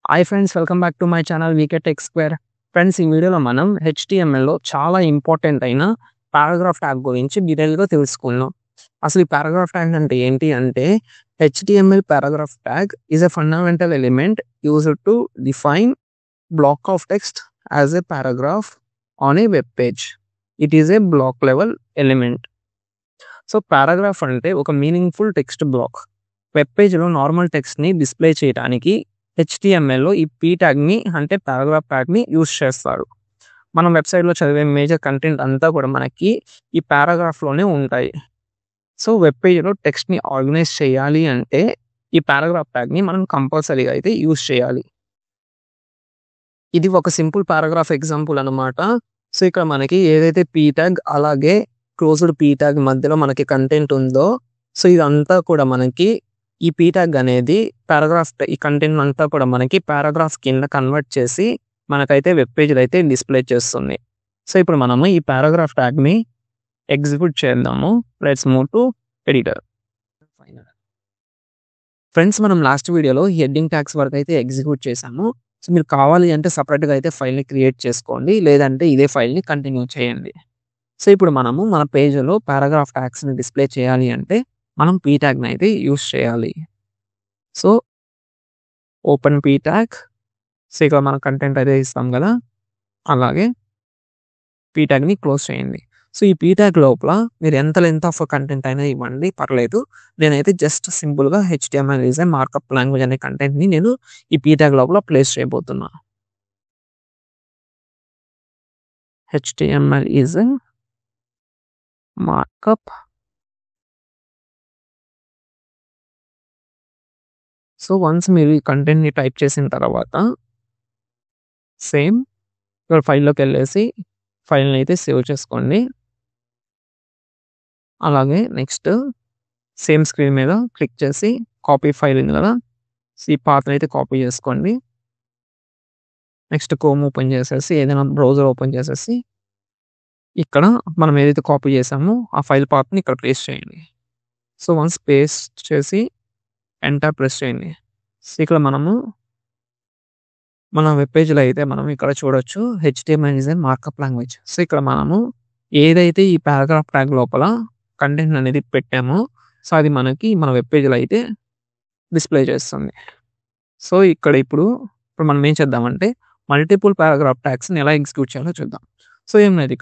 Hi friends, welcome back to my channel VK tech square. Friends, ఈ వీడియోలో మనం హెచ్టీఎంఎల్‌లో చాలా ఇంపార్టెంట్ అయిన పారాగ్రాఫ్ ట్యాగ్ గురించి డీటెయిల్‌గా తెలుసుకుందాం. అసలు ఈ పారాగ్రాఫ్ ట్యాగ్ అంటే ఏంటి అంటే, HTML paragraph tag is a fundamental element used to define black of text as a paragraph on a web page. It is a block level element. So paragraph అంటే ఒక మీనింగ్‌ఫుల్ టెక్స్ట్ బ్లాక్. వెబ్ పేజ్‌లో normal టెక్స్ట్‌ని display చేయడానికి హెచ్టీఎంఎల్‌లో ఈ P ట్యాగ్‌ని అంటే paragraph ట్యాగ్‌ని use చేస్తారు. మనం వెబ్‌సైట్‌లో చదివే మేజర్ కంటెంట్ అంతా కూడా మనకి ఈ పారాగ్రాఫ్‌లోనే ఉంటాయి. సో వెబ్ పేజ్‌లో టెక్స్ట్‌ని ఆర్గనైజ్ చేయాలి అంటే ఈ పారాగ్రాఫ్ ట్యాగ్‌ని మనం కంపల్సరీగా అయితే యూజ్ చేయాలి. ఇది ఒక సింపుల్ పారాగ్రాఫ్ ఎగ్జాంపుల్ అనమాట. సో ఇక్కడ మనకి ఏదైతే పీ ట్యాగ్ అలాగే క్లోజ్డ్ పీ ట్యాగ్ మధ్యలో మనకి కంటెంట్ ఉందో, సో ఇదంతా కూడా మనకి ఈ పీ ట్యాగ్ అనేది ఈ కంటెంట్ అంతా కూడా మనకి పారాగ్రాఫ్ కింద కన్వర్ట్ చేసి మనకైతే వెబ్ పేజ్‌లో అయితే డిస్ప్లే చేస్తుంది. సో ఇప్పుడు మనము ఈ పారాగ్రాఫ్ ట్యాగ్‌ని ఎగ్జిక్యూట్ చేద్దాము. Let's move to editor. Friends, మనం లాస్ట్ వీడియోలో హెడ్డింగ్ ట్యాగ్స్ వరకు అయితే ఎగ్జిక్యూట్ చేసాము. సో మీరు కావాలి అంటే సెపరేట్‌గా అయితే ఫైల్‌ని క్రియేట్ చేసుకోండి. లేదంటే ఇదే ఫైల్‌ని కంటిన్యూ చేయండి. సో ఇప్పుడు మనము మన పేజ్‌లో పారాగ్రాఫ్ ట్యాగ్స్‌ని డిస్ప్లే చేయాలి అంటే మనం పీ ట్యాగ్‌ని అయితే యూజ్ చేయాలి. So open P tag. So ఇక్కడ మన కంటెంట్ అయితే ఇస్తాం కదా, అలాగే పీ ట్యాగ్‌ని క్లోజ్ చేయండి. సో ఈ పీ ట్యాగ్ లోపల మీరు ఎంత లెంత్ ఆఫ్ కంటెంట్ అయినా ఇవ్వండి, పర్లేదు. నేనైతే జస్ట్ సింపుల్‌గా HTML is a markup language అనే కంటెంట్‌ని నేను ఈ పీ ట్యాగ్ లోపల ప్లేస్ చేయబోతున్నా. HTML is a markup. So once మీరు ఈ కంటెంట్‌ని టైప్ చేసిన తర్వాత సేమ్ ఇక్కడ ఫైల్‌లోకెళ్ళేసి ఫైల్‌ని అయితే సేవ్ చేసుకోండి. అలాగే నెక్స్ట్ సేమ్ స్క్రీన్ మీద క్లిక్ చేసి కాపీ ఫైల్ ఉంది కదా, ఈ పాత్‌ని అయితే కాపీ చేసుకోండి. నెక్స్ట్ క్రోమ్ ఓపెన్ చేసేసి ఏదైనా బ్రౌజర్ ఓపెన్ చేసేసి ఇక్కడ మనం ఏదైతే కాపీ చేసామో ఆ ఫైల్ పాత్‌ని ఇక్కడ పేస్ట్ చేయండి. సో వన్స్ పేస్ట్ చేసి ఎంటర్ ప్రెస్ చేయండి. సో ఇక్కడ మనము మన వెబ్ పేజ్‌లో అయితే మనం ఇక్కడ చూడొచ్చు HTML is a markup language. So ఇక్కడ మనము ఏదైతే ఈ పారాగ్రాఫ్ ట్యాగ్ లోపల కంటెంట్ అనేది పెట్టామో, సో అది మనకి మన వెబ్ పేజ్‌లో అయితే డిస్ప్లే చేస్తుంది. సో ఇప్పుడు మనం ఏం చేద్దామంటే మల్టిపుల్ పారాగ్రాఫ్ ట్యాగ్స్‌ని ఎలా ఎగ్జిక్యూట్ చేయాలో చూద్దాం. సో ఏం లేదు,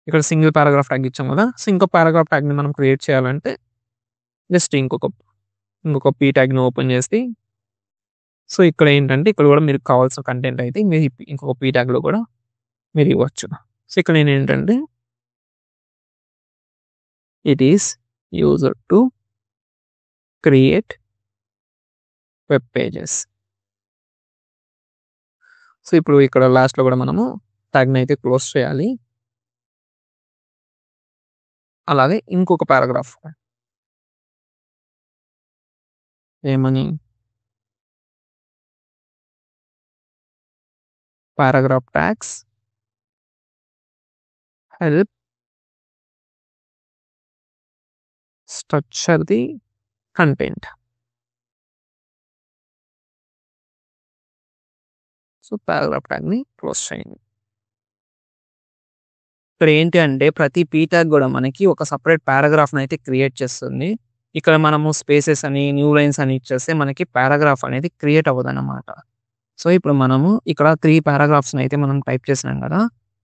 ఇక్కడ సింగిల్ పారాగ్రాఫ్ ట్యాగ్ ఇచ్చాం కదా. సో ఇంకో పారాగ్రాఫ్ ట్యాగ్‌ని మనం క్రియేట్ చేయాలంటే జస్ట్ ఇంకొక పీ ట్యాగ్‌ని ఓపెన్ చేసి, సో ఇక్కడ ఏంటంటే ఇక్కడ కూడా మీకు కావాల్సిన కంటెంట్ అయితే మీరు ఇంకొక పీ ట్యాగ్‌లో కూడా మీరు ఇవ్వచ్చు. సో ఇక్కడ నేనేంటంటే it is used to create web pages. So ఇప్పుడు ఇక్కడ లాస్ట్‌లో కూడా మనము ట్యాగ్‌ని అయితే క్లోజ్ చేయాలి. అలాగే ఇంకొక పారాగ్రాఫ్ ఏమని paragraph tags help structure the content. So paragraph ట్యాగ్‌ని క్లోజ్ చేయండి. ఇక్కడ ఏంటి అంటే ప్రతి పీ ట్యాగ్ కూడా మనకి ఒక సెపరేట్ పారాగ్రాఫ్‌ని అయితే క్రియేట్ చేస్తుంది. ఇక్కడ మనము స్పేసెస్ అని, న్యూ లైన్స్ అని ఇచ్చేస్తే మనకి పారాగ్రాఫ్ అనేది క్రియేట్ అవ్వదన్నమాట. సో ఇప్పుడు మనము ఇక్కడ 3 పారాగ్రాఫ్స్‌ని అయితే మనం టైప్ చేసినాం కదా.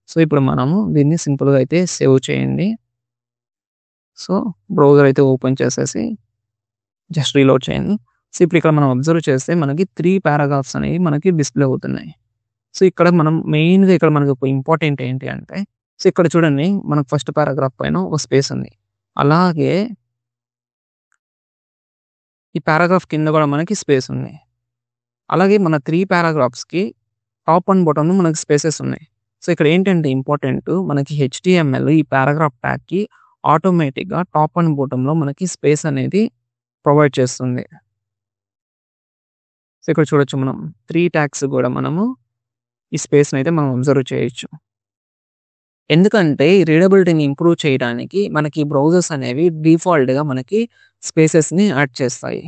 సో ఇప్పుడు మనము దీన్ని సింపుల్‌గా అయితే సేవ్ చేయండి. సో బ్రౌజర్ అయితే ఓపెన్ చేసేసి జస్ట్ రీలోడ్ చేయండి. సో ఇప్పుడు ఇక్కడ మనం అబ్జర్వ్ చేస్తే మనకి 3 పారాగ్రాఫ్స్ అనేవి మనకి డిస్ప్లే అవుతున్నాయి. సో ఇక్కడ మనం మెయిన్‌గా ఇక్కడ మనకు ఒక ఇంపార్టెంట్ ఏంటి అంటే, సో ఇక్కడ చూడండి మనకు ఫస్ట్ పారాగ్రాఫ్ పైన ఒక స్పేస్ ఉంది. అలాగే ఈ పారాగ్రాఫ్ కింద కూడా మనకి స్పేస్ ఉంది. అలాగే మన 3 పారాగ్రాఫ్స్‌కి టాప్ అండ్ బాటమ్ మనకి స్పేసెస్ ఉన్నాయి. సో ఇక్కడ ఏంటంటే ఇంపార్టెంట్ మనకి హెచ్టీఎంఎల్ ఈ పారాగ్రాఫ్ ట్యాగ్‌కి ఆటోమేటిక్‌గా టాప్ అండ్ బాటమ్‌లో మనకి స్పేస్ అనేది ప్రొవైడ్ చేస్తుంది. సో ఇక్కడ చూడొచ్చు మనం 3 ట్యాగ్స్ కూడా మనము ఈ స్పేస్‌ని అయితే మనం అబ్జర్వ్ చేయొచ్చు. ఎందుకంటే ఈ రీడబిలిటీని ఇంప్రూవ్ చేయడానికి మనకి బ్రౌజర్స్ అనేవి డిఫాల్ట్‌గా మనకి స్పేసెస్‌ని యాడ్ చేస్తాయి.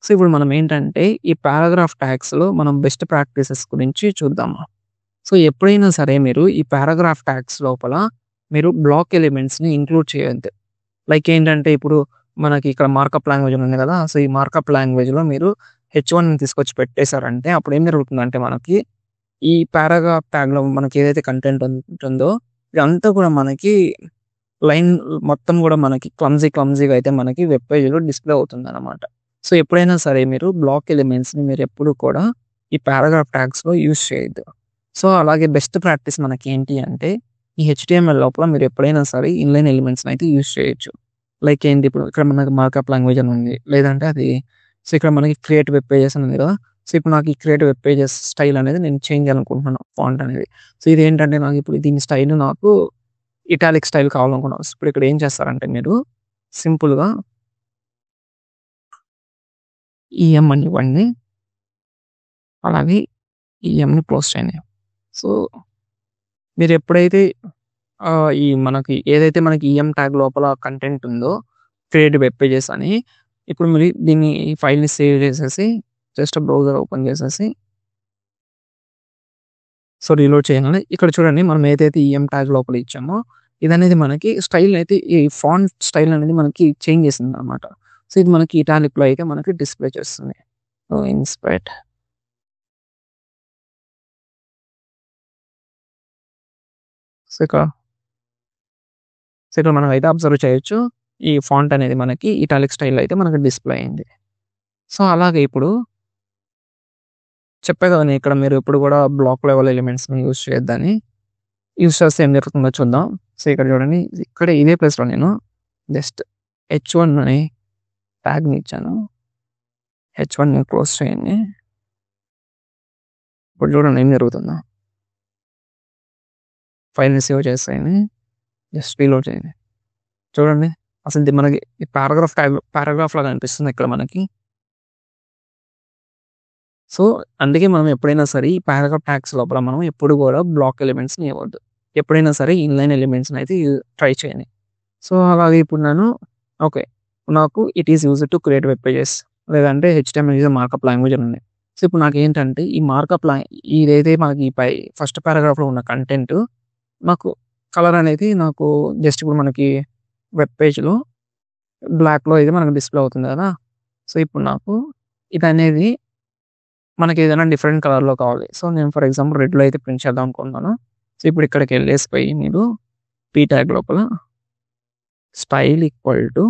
సో, ఇప్పుడు మనం ఏంటంటే ఈ పారాగ్రాఫ్ ట్యాగ్స్‌లో మనం బెస్ట్ ప్రాక్టీసెస్ గురించి చూద్దాము. సో, ఎప్పుడైనా సరే మీరు ఈ పారాగ్రాఫ్ ట్యాగ్స్ లోపల మీరు బ్లాక్ ఎలిమెంట్స్‌ని ఇంక్లూడ్ చేయొద్దు. లైక్ ఏంటంటే ఇప్పుడు మనకి ఇక్కడ మార్కప్ లాంగ్వేజ్ ఉంది కదా! సో, ఈ మార్కప్ లాంగ్వేజ్‌లో మీరు హెచ్1ని తీసుకొచ్చి పెట్టేసారంటే అప్పుడు ఏం జరుగుతుందంటే మనకి ఈ పారాగ్రాఫ్ ట్యాగ్‌లో మనకి ఏదైతే కంటెంట్ ఉంటుందో ఇదంతా కూడా మనకి లైన్ మొత్తం కూడా మనకి క్లమ్జీగా అయితే మనకి వెబ్ పేజ్‌లో డిస్‌ప్లే అవుతుందనమాట. సో, ఎప్పుడైనా సరే మీరు బ్లాక్ ఎలిమెంట్స్‌ని మీరెప్పుడు కూడా ఈ పారాగ్రాఫ్ ట్యాగ్స్‌లో యూజ్ చేయొద్దు. సో, అలాగే బెస్ట్ ప్రాక్టీస్ మనకేంటి అంటే ఈ హెచ్‌టీఎంఎల్ లోపల మీరు ఎప్పుడైనా సరే ఇన్‌లైన్ ఎలిమెంట్స్‌ని అయితే యూజ్ చేయొచ్చు. లైక్ ఏంటి ఇప్పుడు ఇక్కడ మనకి మార్కప్ లాంగ్వేజ్ అని ఉంది. లేదంటే అది సో, ఇక్కడ మనకి క్రియేట్ వెబ్ పేజెస్ అని ఉంది కదా! సో, ఇప్పుడు నాకు ఈ క్రియేట్ వెబ్ పేజెస్ స్టైల్ అనేది నేను చేంజ్ చేయాలనుకుంటున్నాను ఫాంట్ అనేది. సో, ఇదేంటంటే నాకు ఇప్పుడు దీని స్టైల్ నాకు ఇటాలిక్ స్టైల్ కావాలనుకున్నాను. సో, ఇప్పుడు ఇక్కడ ఏం చేస్తారంటే మీరు సింపుల్‌గా ఈఎం అని ఇవ్వండి. అలాగే ఈఎంని క్లోజ్ చేయండి. సో, మీరెప్పుడైతే ఈ మనకి ఏదైతే మనకి ఈఎం ట్యాగ్ లోపల కంటెంట్ ఉందో క్రియేట్ వెబ్ పేజెస్ అని ఇప్పుడు మీరు దీన్ని ఈ ఫైల్‌ని సేవ్ చేసేసి జస్ట్ బ్రౌజర్ ఓపెన్ చేసేసి సో, రీలోడ్ చేయంగానే ఇక్కడ చూడండి మనం ఏదైతే ఈఎం ట్యాగ్ లోపల ఇచ్చామో ఇదనేది మనకి స్టైల్ అయితే ఈ ఫాంట్ స్టైల్ అనేది మనకి చేంజ్ చేసిందనమాట. సో, ఇది మనకి ఇటాలిక్‌లో అయితే మనకి డిస్‌ప్లే చేస్తుంది. సో, ఇన్స్పైర్డ్ సో, ఇక్కడ మనం అయితే అబ్జర్వ్ చేయొచ్చు. ఈ ఫాంట్ అనేది మనకి ఇటాలిక్ స్టైల్‌లో అయితే మనకి డిస్‌ప్లే అయింది. సో, అలాగే ఇప్పుడు చెప్పా కదా! నేను ఇక్కడ మీరు ఎప్పుడు కూడా బ్లాక్ లెవెల్ ఎలిమెంట్స్‌ని యూజ్ చేయొద్దని. యూజ్ చేస్తే ఏం జరుగుతుందో చూద్దాం. సో, ఇక్కడ చూడండి ఇక్కడ ఇదే ప్లేస్‌లో నేను జస్ట్ హెచ్1 అని ట్యాగ్‌ని ఇచ్చాను. హెచ్1ని క్లోజ్ చేయండి. ఇప్పుడు చూడండి ఏం జరుగుతుందో. ఫైల్‌ని సేవ్ చేసేయండి. జస్ట్ రీలోడ్ చేయండి. చూడండి అసలు ఇది మనకి ఈ పారాగ్రాఫ్ లాగా అనిపిస్తుంది ఇక్కడ మనకి. సో, అందుకే మనం ఎప్పుడైనా సరే ఈ పారాగ్రాఫ్ ట్యాగ్స్ లోపల మనం ఎప్పుడు కూడా బ్లాక్ ఎలిమెంట్స్‌ని ఇవ్వద్దు. ఎప్పుడైనా సరే ఇన్‌లైన్ ఎలిమెంట్స్‌ని అయితే ట్రై చేయండి. సో, అలాగే ఇప్పుడు ఓకే. నాకు it is used to create web pages లేదంటే HTML is a markup language అని ఉంది. సో, ఇప్పుడు నాకేంటంటే ఈ మార్కప్ ఇదైతే మనకి ఫస్ట్ పారాగ్రాఫ్‌లో ఉన్న కంటెంట్ నాకు కలర్ అనేది నాకు జస్ట్ ఇప్పుడు మనకి వెబ్ పేజ్‌లో బ్లాక్‌లో అయితే మనకు డిస్‌ప్లే అవుతుంది కదా! సో, ఇప్పుడు నాకు ఇదనేది మనకేదైనా డిఫరెంట్ కలర్‌లో కావాలి. సో, నేను ఫర్ ఎగ్జాంపుల్ రెడ్‌లో అయితే ప్రింట్ చేద్దాం అనుకుంటున్నాను. సో, ఇప్పుడు ఇక్కడికెళ్ళేసిపోయి మీరు పీ ట్యాగ్ లోపల style equal to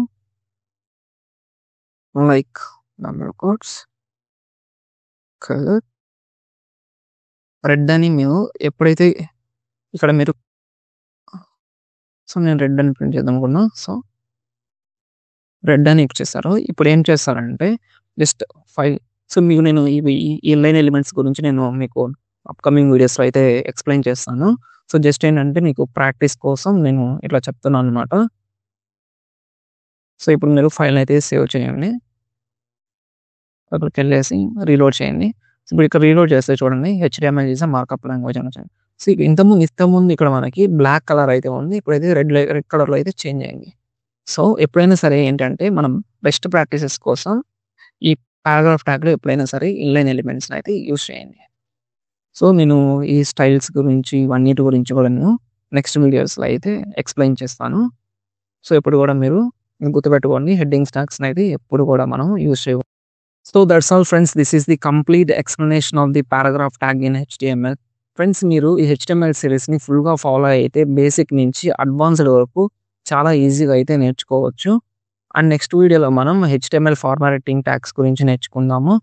like double quotes colour red అని మీరు ఎప్పుడైతే ఇక్కడ మీరు సో, నేను రెడ్ అని ప్రింట్ చేద్దాం అనుకున్నా. సో, రెడ్ అని ఇచ్చేసారు. ఇప్పుడు ఏం చేస్తారంటే జస్ట్ ఫైల్ సో, మీకు నేను ఇవి ఇన్‌లైన్ ఎలిమెంట్స్ గురించి నేను మీకు అప్‌కమింగ్ వీడియోస్‌లో అయితే ఎక్స్‌ప్లెయిన్ చేస్తాను. సో, జస్ట్ ఏంటంటే మీకు ప్రాక్టీస్ కోసం నేను ఇట్లా చెప్తున్నాననమాట. సో, ఇప్పుడు మీరు ఫైల్‌ని అయితే సేవ్ చేయండి. అక్కడికెళ్ళేసి రీలోడ్ చేయండి. ఇప్పుడు ఇక్కడ రీలోడ్ చేస్తే చూడండి HTML is a markup language అని వచ్చింది. సో, ఇంతకుముందు ఇక్కడ మనకి బ్లాక్ కలర్ అయితే ఉంది. ఇప్పుడైతే రెడ్ కలర్‌లో అయితే చేంజ్ అయింది. సో, ఎప్పుడైనా సరే ఏంటంటే మనం బెస్ట్ ప్రాక్టీసెస్ కోసం ఈ పారాగ్రాఫ్ ట్యాగ్‌లో ఎప్పుడైనా సరే ఇన్‌లైన్ ఎలిమెంట్స్‌ని అయితే యూజ్ చేయండి. సో, నేను ఈ స్టైల్స్ గురించి ఇవన్నిటి గురించి కూడా నేను నెక్స్ట్ వీడియోస్‌లో అయితే ఎక్స్‌ప్లెయిన్ చేస్తాను. సో, ఎప్పుడు కూడా మీరు గుర్తుపెట్టుకోండి హెడ్డింగ్స్ ట్యాగ్స్‌ని అయితే ఎప్పుడు కూడా మనం యూజ్ చేయకూడదు. So, that's all friends. This is the complete explanation of the paragraph tag in HTML. Friends మీరు ఈ హెచ్‌టీఎంఎల్ సీరీస్‌ని ఫుల్‌గా ఫాలో అయితే బేసిక్ నుంచి అడ్వాన్స్‌డ్ వరకు చాలా ఈజీగా అయితే నేర్చుకోవచ్చు. అండ్ నెక్స్ట్ వీడియోలో మనం హెచ్‌టీఎంఎల్ ఫార్మాటింగ్ ట్యాగ్స్ గురించి నేర్చుకుందాము.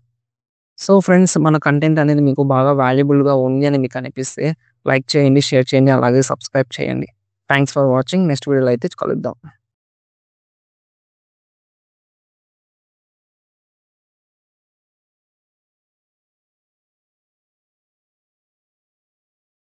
సో, ఫ్రెండ్స్ మన కంటెంట్ అనేది మీకు బాగా వాల్యుబుల్‌గా ఉంది అని మీకు అనిపిస్తే లైక్ చేయండి, షేర్ చేయండి, అలాగే సబ్స్క్రైబ్ చేయండి. Thanks for watching. నెక్స్ట్ వీడియోలో అయితే కలుద్దాం.